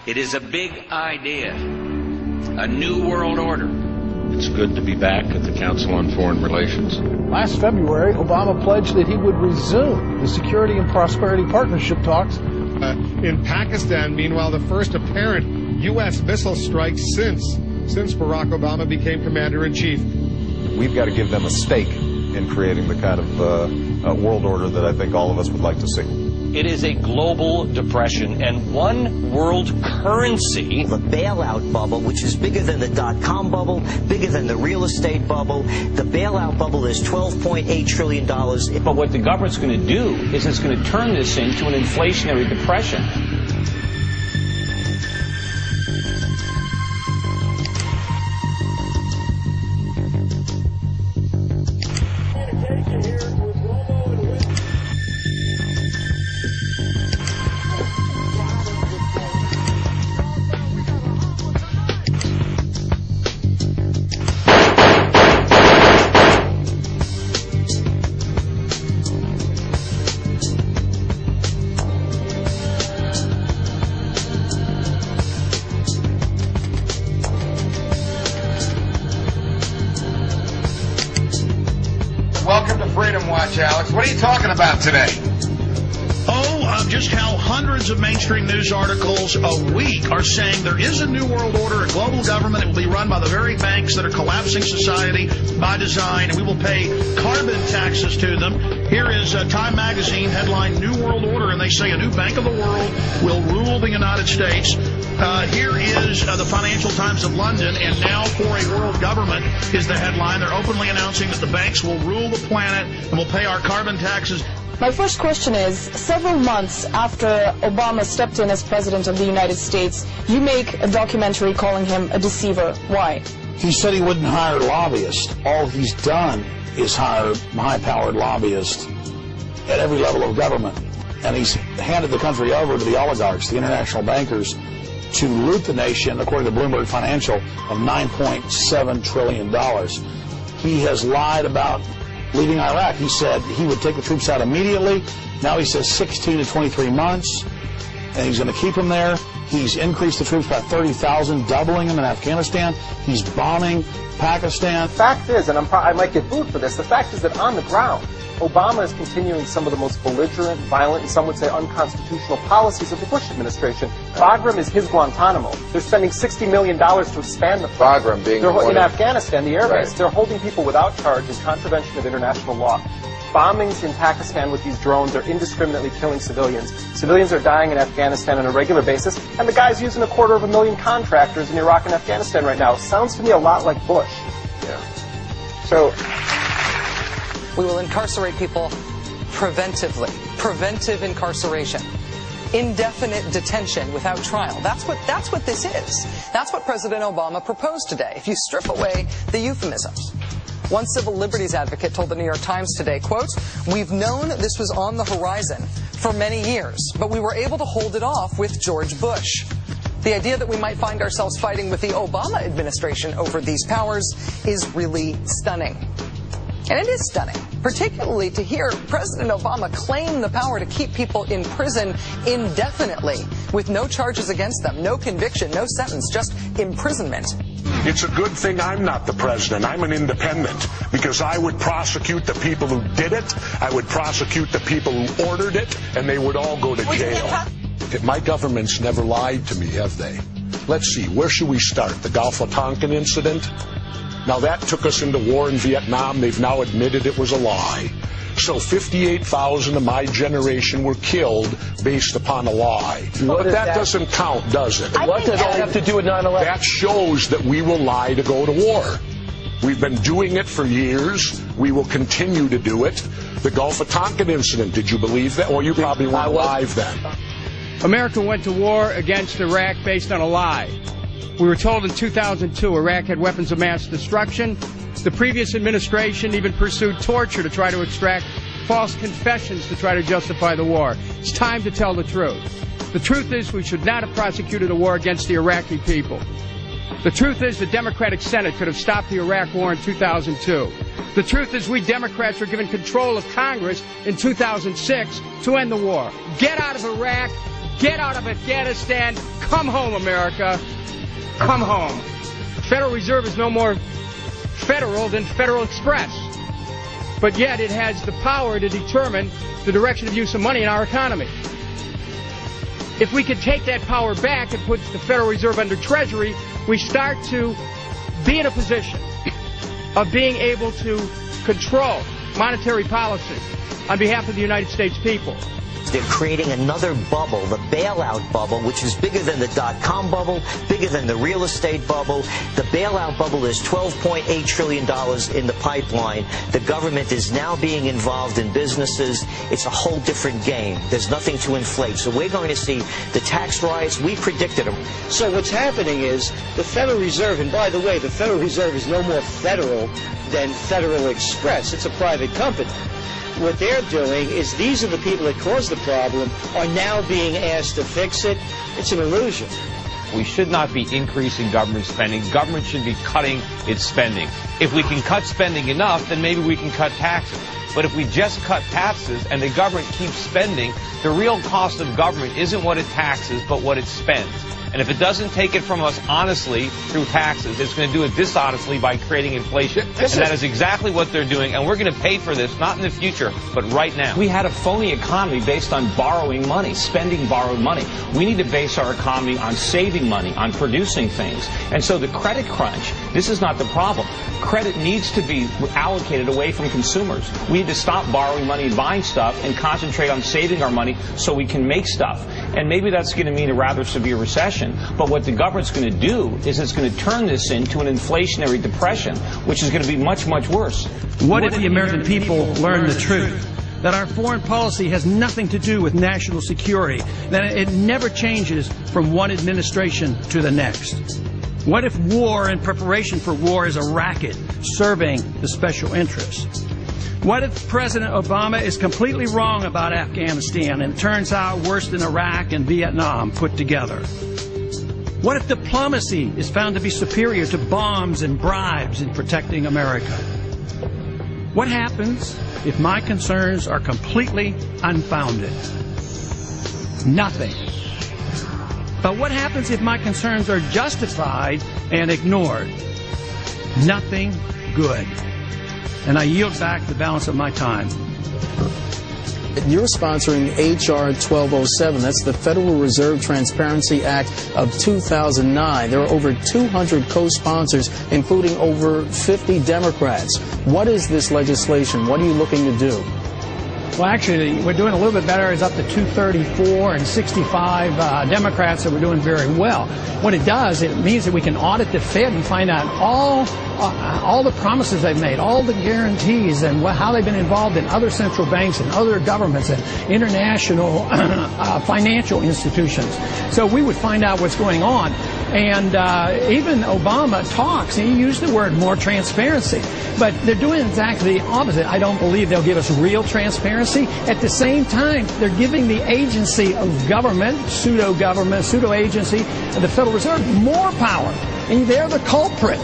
It is a big idea, a new world order. It's good to be back at the Council on Foreign Relations. Last February, Obama pledged that he would resume the Security and Prosperity Partnership talks. In Pakistan, meanwhile, the first apparent U.S. missile strike since Barack Obama became commander-in-chief. We've got to give them a stake in creating the kind of world order that I think all of us would like to see. It is a global depression and one world currency. The bailout bubble, which is bigger than the dot-com bubble, bigger than the real estate bubble. The bailout bubble is $12.8 trillion. But what the government's going to do is it's going to turn this into an inflationary depression. Welcome to Freedom Watch, Alex. What are you talking about today? Just how hundreds of mainstream news articles a week are saying there is a new world order, a global government. It will be run by the very banks that are collapsing society by design, and we will pay carbon taxes to them. Here is Time Magazine headline, New World Order, and they say a new bank of the world will rule the United States. Here is the Financial Times of London, and now for a world government is the headline. They're openly announcing that the banks will rule the planet and will pay our carbon taxes. My first question is, several months after Obama stepped in as president of the United States, you make a documentary calling him a deceiver. Why? He said he wouldn't hire lobbyists. All he's done is hire high-powered lobbyists at every level of government. And he's handed the country over to the oligarchs, the international bankers, to loot the nation, according to Bloomberg Financial, of $9.7 trillion. He has lied about leaving Iraq. He said he would take the troops out immediately. Now he says 16 to 23 months, and he's going to keep them there. He's increased the troops by 30,000, doubling them in Afghanistan. He's bombing Pakistan. The fact is, and I might get booed for this, the fact is that on the ground, Obama is continuing some of the most belligerent, violent, and some would say unconstitutional policies of the Bush administration. Bagram is his Guantanamo. They're spending $60 million to expand the Bagram being in Afghanistan, the air base. Right. They're holding people without charge in contravention of international law. Bombings in Pakistan with these drones are indiscriminately killing civilians. Civilians are dying in Afghanistan on a regular basis, and the guy's using 250,000 contractors in Iraq and Afghanistan right now. Sounds to me a lot like Bush. Yeah. So we will incarcerate people preventively. Preventive incarceration. Indefinite detention without trial. That's what this is. That's what President Obama proposed today, if you strip away the euphemisms. One civil liberties advocate told the New York Times today, quote, "We've known this was on the horizon for many years, but we were able to hold it off with George Bush." The idea that we might find ourselves fighting with the Obama administration over these powers is really stunning. And it is stunning, particularly to hear President Obama claim the power to keep people in prison indefinitely with no charges against them, no conviction, no sentence, just imprisonment. It's a good thing I'm not the president. I'm an independent, because I would prosecute the people who did it, I would prosecute the people who ordered it, and they would all go to jail. My government's never lied to me, have they? Let's see, where should we start? The Gulf of Tonkin incident? Now that took us into war in Vietnam. They've now admitted it was a lie. So 58,000 of my generation were killed based upon a lie. But that doesn't count, does it? What does that have to do with 9/11? That shows that we will lie to go to war. We've been doing it for years. We will continue to do it. The Gulf of Tonkin incident, did you believe that? Well, you probably weren't alive then. America went to war against Iraq based on a lie. We were told in 2002 Iraq had weapons of mass destruction. The previous administration even pursued torture to try to extract false confessions to try to justify the war. It's time to tell the truth. The truth is we should not have prosecuted a war against the Iraqi people. The truth is the Democratic Senate could have stopped the Iraq war in 2002. The truth is we Democrats were given control of Congress in 2006 to end the war. Get out of Iraq. Get out of Afghanistan. Come home, America. Come home. Federal Reserve is no more federal than Federal Express. But yet it has the power to determine the direction of use of money in our economy. If we could take that power back and put the Federal Reserve under Treasury, we start to be in a position of being able to control monetary policy on behalf of the United States people. They're creating another bubble, the bailout bubble, which is bigger than the dot-com bubble, bigger than the real estate bubble. The bailout bubble is $12.8 trillion in the pipeline. The government is now being involved in businesses. It's a whole different game. There's nothing to inflate. So we're going to see the tax riots. We predicted them. So what's happening is the Federal Reserve, and by the way, the Federal Reserve is no more federal than Federal Express. It's a private company. What they're doing is these are the people that caused the problem are now being asked to fix it. It's an illusion. We should not be increasing government spending. Government should be cutting its spending. If we can cut spending enough, then maybe we can cut taxes. But if we just cut taxes and the government keeps spending, the real cost of government isn't what it taxes, but what it spends. And if it doesn't take it from us honestly through taxes, it's going to do it dishonestly by creating inflation. And that is exactly what they're doing. And we're going to pay for this, not in the future, but right now. We had a phony economy based on borrowing money, spending borrowed money. We need to base our economy on saving money, on producing things. And so the credit crunch, this is not the problem. Credit needs to be allocated away from consumers. We need to stop borrowing money and buying stuff and concentrate on saving our money so we can make stuff. And maybe that's going to mean a rather severe recession. But what the government's going to do is it's going to turn this into an inflationary depression, which is going to be much, much worse. What if the American people learn the truth? That our foreign policy has nothing to do with national security, that it never changes from one administration to the next. What if war and preparation for war is a racket serving the special interests? What if President Obama is completely wrong about Afghanistan and it turns out worse than Iraq and Vietnam put together? What if diplomacy is found to be superior to bombs and bribes in protecting America? What happens if my concerns are completely unfounded? Nothing. But what happens if my concerns are justified and ignored? Nothing good. And I yield back the balance of my time. You're sponsoring H.R. 1207. That's the Federal Reserve Transparency Act of 2009. There are over 200 co-sponsors, including over 50 Democrats. What is this legislation? What are you looking to do? Well, actually, we're doing a little bit better. It's up to 234 and 65 Democrats, so we're doing very well. What it does, it means that we can audit the Fed and find out all the promises they've made, all the guarantees, and how they've been involved in other central banks and other governments and international financial institutions. So we would find out what's going on. And even Obama talks, and he used the word more transparency. But they're doing exactly the opposite. I don't believe they'll give us real transparency. At the same time, they're giving the agency of government, pseudo-agency, the Federal Reserve, more power. And they're the culprit.